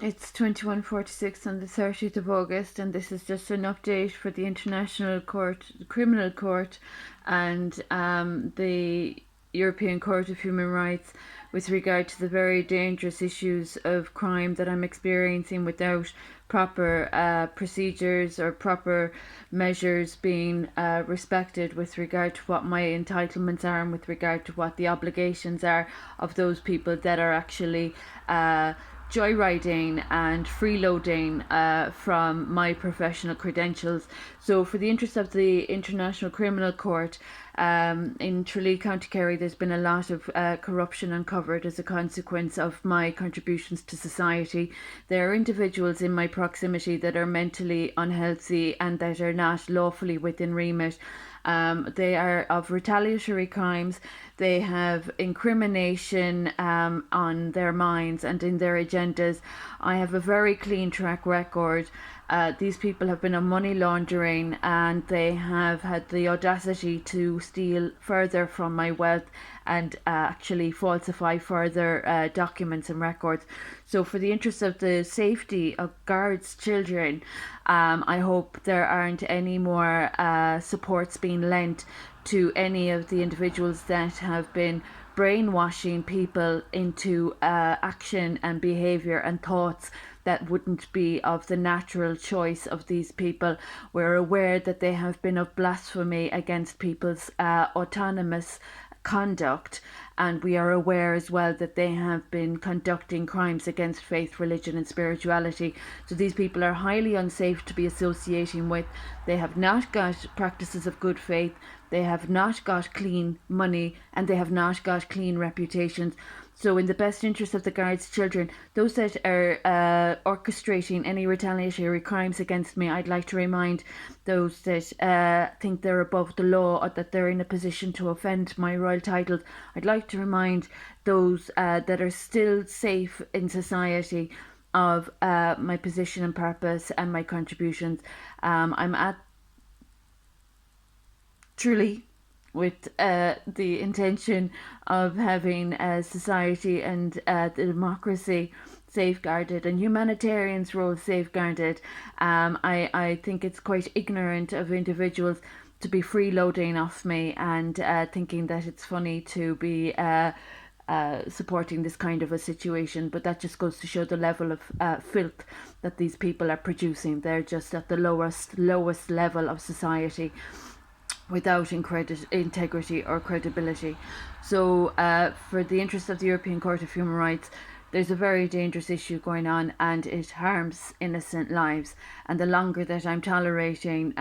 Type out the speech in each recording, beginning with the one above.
It's 21:46 on the 30th of August, and this is just an update for the International Court, Criminal Court, and the European Court of Human Rights with regard to the very dangerous issues of crime that I'm experiencing without proper procedures or proper measures being respected with regard to what my entitlements are and with regard to what the obligations are of those people that are actually joyriding and freeloading from my professional credentials. So, for the interest of the International Criminal Court, in Tralee, County Kerry, there's been a lot of corruption uncovered as a consequence of my contributions to society. There are individuals in my proximity that are mentally unhealthy and that are not lawfully within remit. They are of retaliatory crimes. They have incrimination on their minds and in their agendas. I have a very clean track record. These people have been on money laundering, and they have had the audacity to steal further from my wealth and actually falsify further documents and records. So, for the interest of the safety of guards' children, I hope there aren't any more supports being lent to any of the individuals that have been brainwashing people into action and behaviour and thoughts that wouldn't be of the natural choice of these people. We're aware that they have been of blasphemy against people's autonomous conduct, and we are aware as well that they have been conducting crimes against faith, religion, and spirituality. So these people are highly unsafe to be associating with. They have not got practices of good faith, they have not got clean money, and they have not got clean reputations. So, in the best interest of the guards' children, those that are orchestrating any retaliatory crimes against me, I'd like to remind those that think they're above the law or that they're in a position to offend my royal titles. I'd like to remind those that are still safe in society of my position and purpose and my contributions. I'm at truly with the intention of having a society and the democracy safeguarded and humanitarians' role safeguarded. I think it's quite ignorant of individuals to be freeloading off me and thinking that it's funny to be supporting this kind of a situation, but that just goes to show the level of filth that these people are producing. They're just at the lowest level of society without integrity or credibility. So, for the interest of the European Court of Human Rights, there's a very dangerous issue going on, and it harms innocent lives. And the longer that I'm tolerating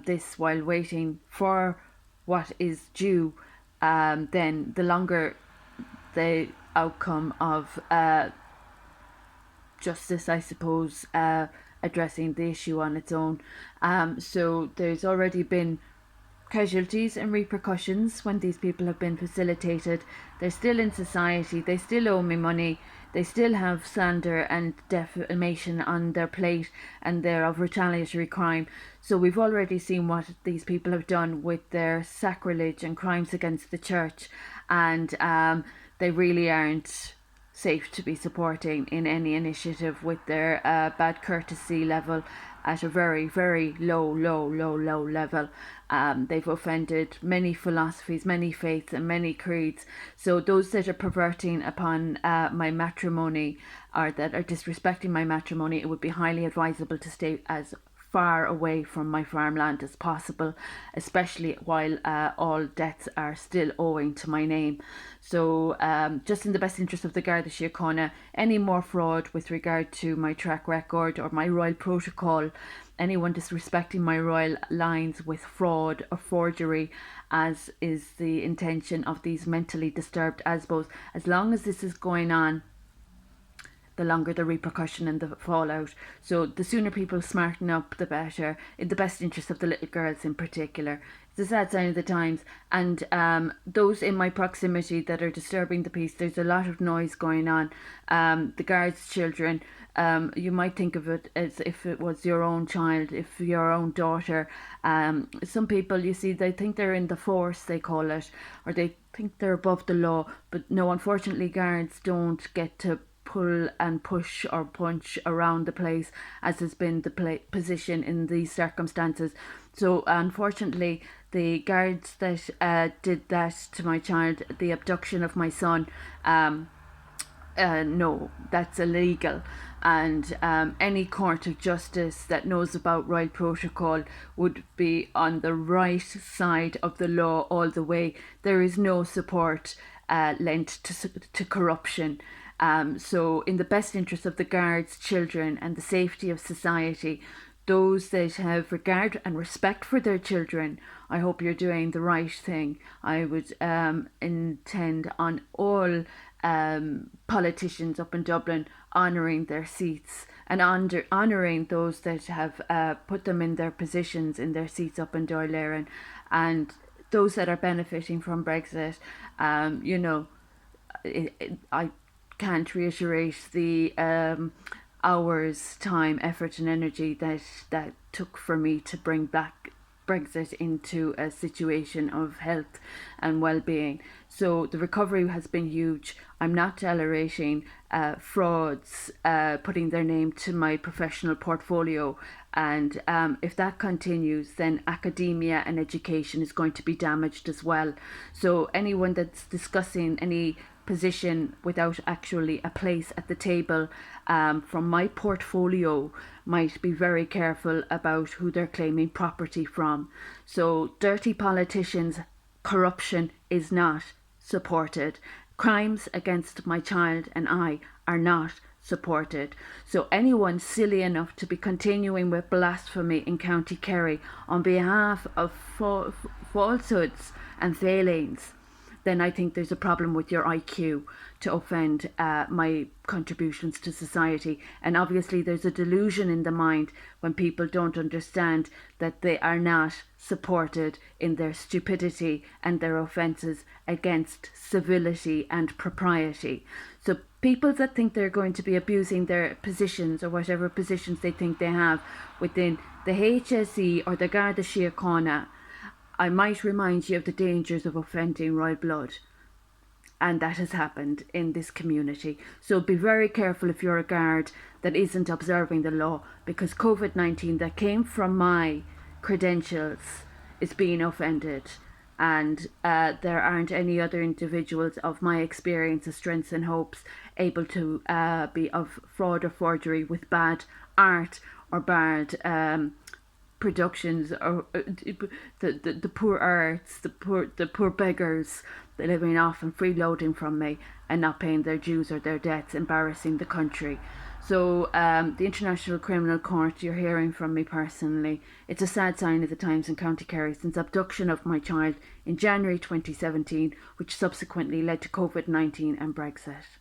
this while waiting for what is due, then the longer the outcome of justice, I suppose, addressing the issue on its own. So there's already been casualties and repercussions when these people have been facilitated. They're still in society, they still owe me money, they still have slander and defamation on their plate, and they're of retaliatory crime. So we've already seen what these people have done with their sacrilege and crimes against the church, and they really aren't safe to be supporting in any initiative with their bad courtesy level at a very, very low level. They've offended many philosophies, many faiths, and many creeds. So those that are perverting upon my matrimony or that are disrespecting my matrimony, it would be highly advisable to stay as far away from my farmland as possible, especially while all debts are still owing to my name. So, just in the best interest of the Garda Síochána, any more fraud with regard to my track record or my royal protocol, anyone disrespecting my royal lines with fraud or forgery, as is the intention of these mentally disturbed ASBOs, as long as this is going on, the longer the repercussion and the fallout. So the sooner people smarten up, the better, in the best interest of the little girls in particular. It's a sad sign of the times. And those in my proximity that are disturbing the peace, there's a lot of noise going on. The guards' children, you might think of it as if it was your own child, if your own daughter. Some people, you see, they think they're in the force, they call it, or they think they're above the law. But no, unfortunately, guards don't get to pull and push or punch around the place, as has been the position in these circumstances. So unfortunately, the guards that did that to my child, the abduction of my son, no, that's illegal. And any court of justice that knows about Royal Protocol would be on the right side of the law all the way. There is no support lent to corruption. So, in the best interest of the guards, children, and the safety of society, those that have regard and respect for their children, I hope you're doing the right thing. I would intend on all politicians up in Dublin honouring their seats and honouring those that have put them in their positions in their seats up in Dáil Éireann, and those that are benefiting from Brexit. I can't reiterate the hours, time, effort, and energy that took for me to bring back Brexit into a situation of health and well-being. So the recovery has been huge. I'm not tolerating frauds putting their name to my professional portfolio, and if that continues, then academia and education is going to be damaged as well. So anyone that's discussing any position without actually a place at the table from my portfolio might be very careful about who they're claiming property from. So dirty politicians, corruption is not supported. Crimes against my child and I are not supported. So anyone silly enough to be continuing with blasphemy in County Kerry on behalf of falsehoods and failings, then I think there's a problem with your IQ to offend my contributions to society. And obviously there's a delusion in the mind when people don't understand that they are not supported in their stupidity and their offences against civility and propriety. So people that think they're going to be abusing their positions or whatever positions they think they have within the HSE or the Garda Síochána, I might remind you of the dangers of offending royal blood. And that has happened in this community. So be very careful if you're a guard that isn't observing the law, because COVID-19 that came from my credentials is being offended. And there aren't any other individuals of my experience, strengths and hopes able to be of fraud or forgery with bad art or bad productions, or the poor arts, the poor beggars that living off and freeloading from me and not paying their dues or their debts, embarrassing the country. So the International Criminal Court, you're hearing from me personally, it's a sad sign of the times in County Kerry since abduction of my child in January 2017, which subsequently led to COVID-19 and Brexit.